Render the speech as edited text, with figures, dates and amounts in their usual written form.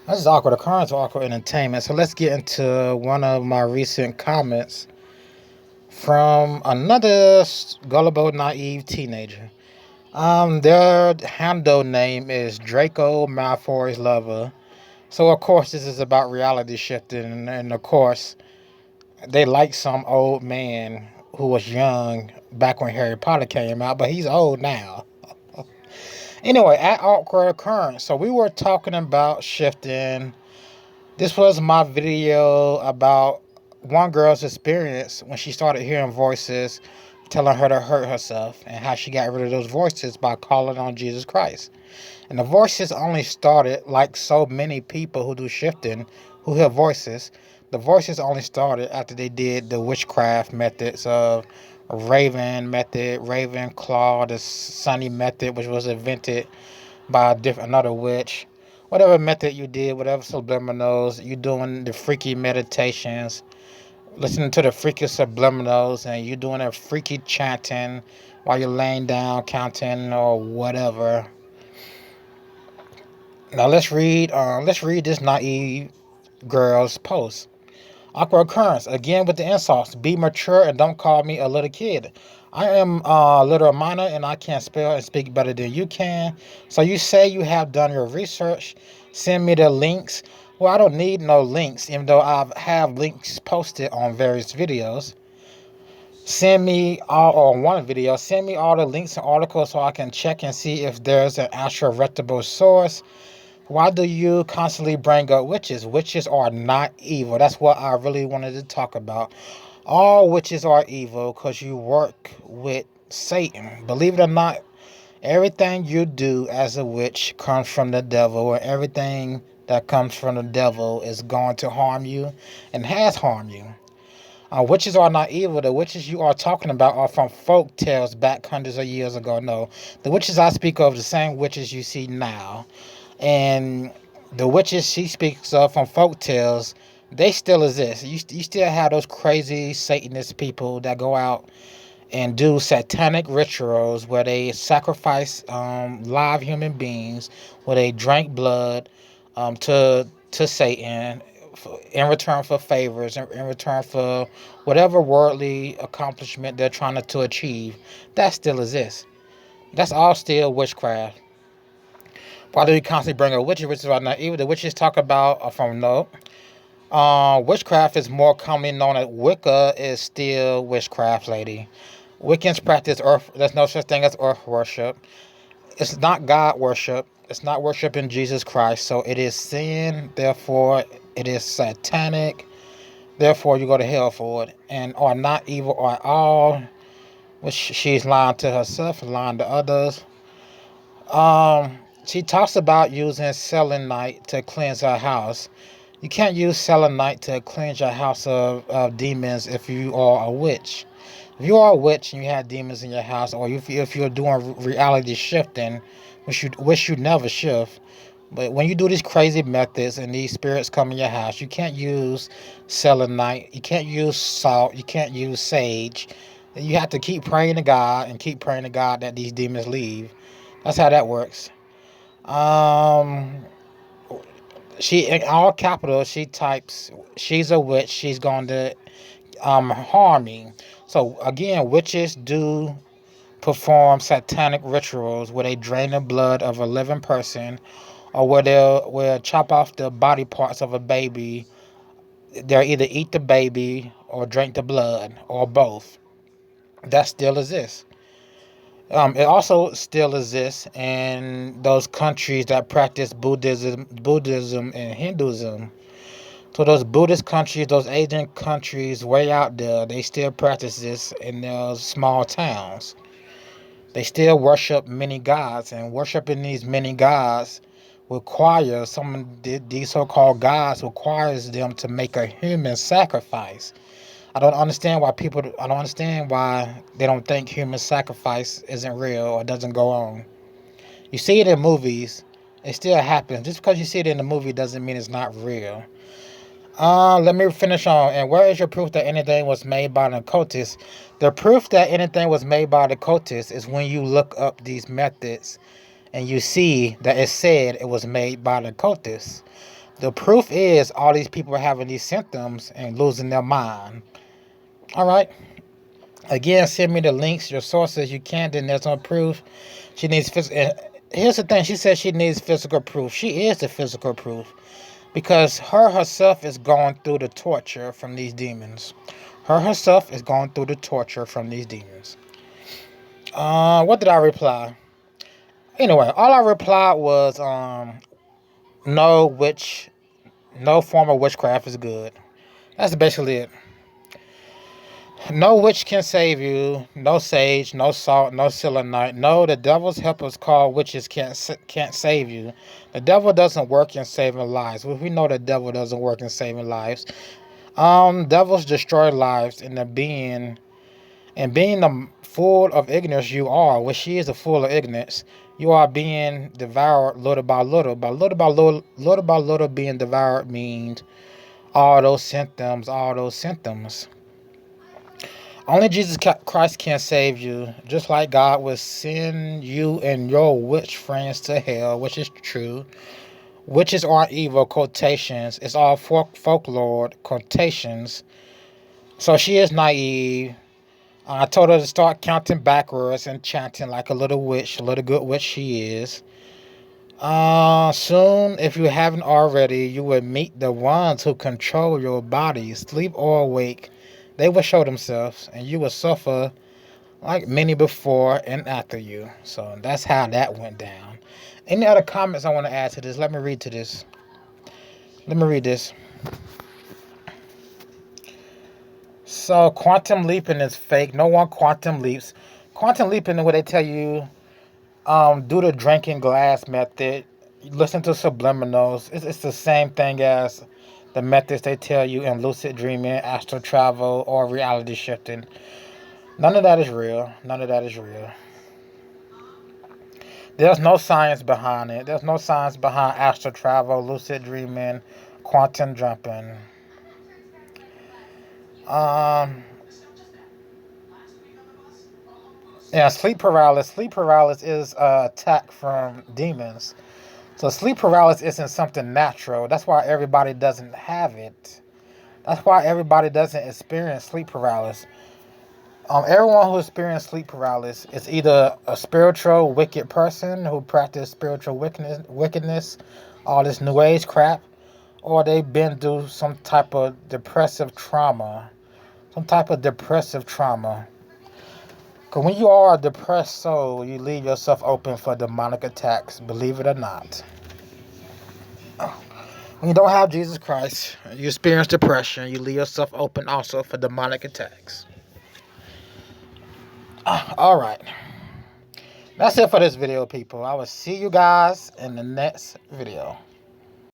This is awkward occurrence, awkward entertainment. So let's get into one of my recent comments from another gullible, naive teenager. Their handle name is Draco Malfoy's lover. So of course this is about reality shifting, and of course they like some old man who was young back when Harry Potter came out, but he's old now. Anyway, at awkward occurrence. So we were talking about shifting. This was my video about one girl's experience when she started hearing voices telling her to hurt herself and how she got rid of those voices by calling on Jesus Christ. And the voices only started, like so many people who do shifting, who hear voices, the voices only started after they did the witchcraft methods of Raven method, Raven Claw, the Sunny method, which was invented by another witch. Whatever method you did, whatever subliminals, you doing the freaky meditations, listening to the freaky subliminals, and you doing a freaky chanting while you're laying down, counting or whatever. Now let's read this naive girl's post. Awkward occurrence again with the insults. Be mature and don't call me a little kid. I am a little minor and I can't spell and speak better than you can. So you say you have done your research. Send me the links. Well, I don't need no links, even though I have links posted on various videos. Send me all on one video. Send me all the links and articles so I can check and see if there's an actual reputable source. Why do you constantly bring up witches? Witches are not evil. That's what I really wanted to talk about. All witches are evil because you work with Satan. Believe it or not, everything you do as a witch comes from the devil, and everything that comes from the devil is going to harm you and has harmed you. Witches are not evil. The witches you are talking about are from folk tales back hundreds of years ago. No, the witches I speak of, the same witches you see now. And the witches she speaks of from folk tales, they still exist. You still have those crazy Satanist people that go out and do satanic rituals where they sacrifice live human beings, where they drink blood to Satan in return for favors, in return for whatever worldly accomplishment they're trying to achieve. That still exists. That's all still witchcraft. Why do we constantly bring up witches? Witches are not evil. The witches talk about from no. Witchcraft is more commonly known as Wicca is still witchcraft, lady. Wiccans practice earth. There's no such thing as earth worship. It's not God worship. It's not worshiping Jesus Christ. So it is sin. Therefore, it is satanic. Therefore, you go to hell for it. And are not evil at all. Which she's lying to herself and lying to others. She talks about using selenite to cleanse her house. You can't use selenite to cleanse your house of demons if you are a witch. If you are a witch and you have demons in your house, or if you're doing reality shifting, which you never shift, but when you do these crazy methods and these spirits come in your house, you can't use selenite, you can't use salt, you can't use sage. You have to keep praying to God and keep praying to God that these demons leave. That's how that works. Um, she in all capitals she types she's a witch. She's going to harm me. So again, witches do perform satanic rituals where they drain the blood of a living person, or where they'll chop off the body parts of a baby. They'll either eat the baby or drink the blood or both. That still exists. It also still exists in those countries that practice Buddhism and Hinduism. So those Buddhist countries, those Asian countries way out there, they still practice this in their small towns. They still worship many gods, and worshiping these many gods requires these so-called gods requires them to make a human sacrifice. I don't understand why they don't think human sacrifice isn't real or doesn't go on. You see it in movies, it still happens. Just because you see it in the movie doesn't mean it's not real. Let me finish on. And where is your proof that anything was made by the cultists? The proof that anything was made by the cultists is when you look up these methods and you see that it said it was made by the cultists. The proof is all these people are having these symptoms and losing their mind. All right. Again, send me the links, your sources. You can't, then there's no proof. She needs physical. Here's the thing. She says she needs physical proof. She is the physical proof because her herself is going through the torture from these demons. Her herself is going through the torture from these demons. What did I reply? Anyway, all I replied was no form of witchcraft is good. That's basically it. No witch can save you. No sage, no salt, no selenite. No, the devil's helpers called witches can't save you. The devil doesn't work in saving lives. Well, we know the devil doesn't work in saving lives. Devils destroy lives, and being the full of ignorance you are, which she is a full of ignorance. You are being devoured little by little. By little being devoured means all those symptoms. Only Jesus Christ can save you, just like God will send you and your witch friends to hell, which is true. Witches aren't evil, quotations. It's all folklore, quotations. So she is naive. I told her to start counting backwards and chanting like a little witch, a little good witch she is. Soon, if you haven't already, you will meet the ones who control your body, sleep or awake. They will show themselves, and you will suffer like many before and after you. So that's how that went down. Any other comments I want to add to this? Let me read this. So quantum leaping is fake. No one quantum leaps. Quantum leaping is what they tell you. Do the drinking glass method. Listen to subliminals. It's the same thing as the methods they tell you in lucid dreaming, astral travel, or reality shifting. None of that is real. There's no science behind it. There's no science behind astral travel, lucid dreaming, quantum jumping. Yeah, sleep paralysis. Sleep paralysis is an attack from demons. So sleep paralysis isn't something natural. That's why everybody doesn't have it. That's why everybody doesn't experience sleep paralysis. Everyone who experiences sleep paralysis is either a spiritual wicked person who practice spiritual wickedness, all this new age crap, or they've been through some type of depressive trauma. Because when you are a depressed soul, you leave yourself open for demonic attacks, believe it or not. When you don't have Jesus Christ, you experience depression, you leave yourself open also for demonic attacks. Alright. That's it for this video, people. I will see you guys in the next video.